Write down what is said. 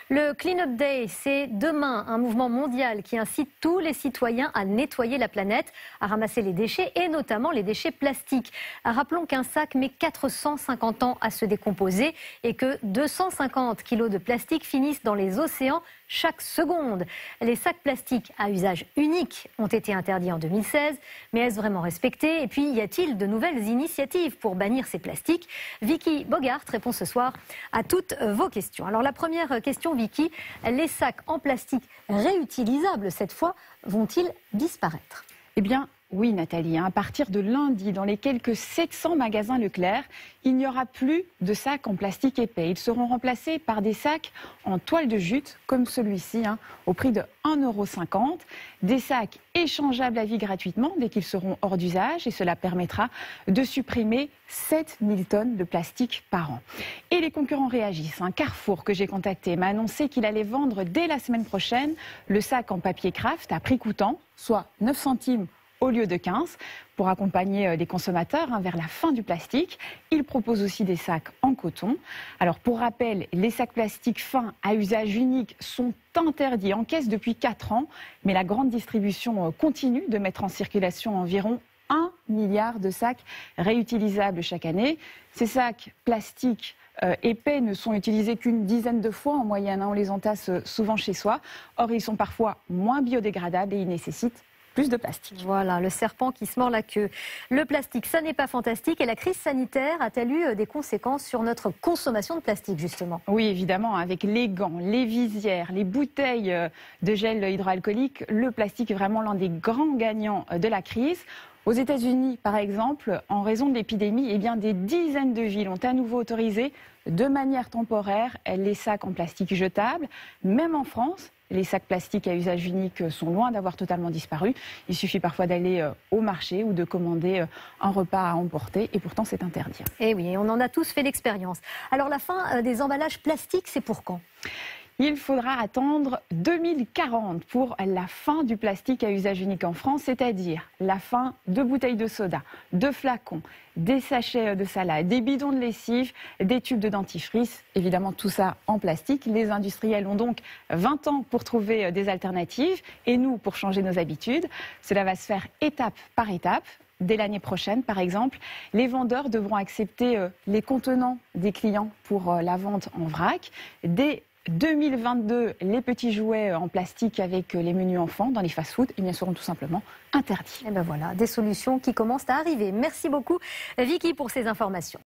Le Clean Up Day, c'est demain un mouvement mondial qui incite tous les citoyens à nettoyer la planète, à ramasser les déchets et notamment les déchets plastiques. Rappelons qu'un sac met 450 ans à se décomposer et que 250 kilos de plastique finissent dans les océans chaque seconde. Les sacs plastiques à usage unique ont été interdits en 2016, mais est-ce vraiment respecté? Et puis, y a-t-il de nouvelles initiatives pour bannir ces plastiques? Vicky Bogart répond ce soir à toutes vos questions. Alors la première question, Vicky, les sacs en plastique réutilisables cette fois vont-ils disparaître? Eh bien, oui Nathalie, à partir de lundi, dans les quelques 700 magasins Leclerc, il n'y aura plus de sacs en plastique épais. Ils seront remplacés par des sacs en toile de jute, comme celui-ci, au prix de 1,50 €. Des sacs échangeables à vie gratuitement dès qu'ils seront hors d'usage et cela permettra de supprimer 7000 tonnes de plastique par an. Et les concurrents réagissent. Carrefour, que j'ai contacté, m'a annoncé qu'il allait vendre dès la semaine prochaine le sac en papier craft à prix coûtant, soit 9 centimes au lieu de 15, pour accompagner les consommateurs vers la fin du plastique. Il propose aussi des sacs en coton. Alors pour rappel, les sacs plastiques fins à usage unique sont interdits en caisse depuis 4 ans, mais la grande distribution continue de mettre en circulation environ 1 milliard de sacs réutilisables chaque année. Ces sacs plastiques épais ne sont utilisés qu'une dizaine de fois en moyenne. On les entasse souvent chez soi. Or, ils sont parfois moins biodégradables et ils nécessitent plus de plastique. Voilà, le serpent qui se mord la queue. Le plastique, ça n'est pas fantastique. Et la crise sanitaire a-t-elle eu des conséquences sur notre consommation de plastique, justement? Oui, évidemment, avec les gants, les visières, les bouteilles de gel hydroalcoolique, le plastique est vraiment l'un des grands gagnants de la crise. Aux États-Unis, par exemple, en raison de l'épidémie, eh bien, des dizaines de villes ont à nouveau autorisé de manière temporaire les sacs en plastique jetables. Même en France, les sacs plastiques à usage unique sont loin d'avoir totalement disparu. Il suffit parfois d'aller au marché ou de commander un repas à emporter et pourtant c'est interdit. Eh oui, on en a tous fait l'expérience. Alors la fin des emballages plastiques, c'est pour quand ? Il faudra attendre 2040 pour la fin du plastique à usage unique en France, c'est-à-dire la fin de bouteilles de soda, de flacons, des sachets de salade, des bidons de lessive, des tubes de dentifrice, évidemment tout ça en plastique. Les industriels ont donc 20 ans pour trouver des alternatives et nous pour changer nos habitudes. Cela va se faire étape par étape. Dès l'année prochaine, par exemple, les vendeurs devront accepter les contenants des clients pour la vente en vrac. Dès 2022, les petits jouets en plastique avec les menus enfants dans les fast-foods seront tout simplement interdits. Et ben voilà, des solutions qui commencent à arriver. Merci beaucoup Vicky pour ces informations.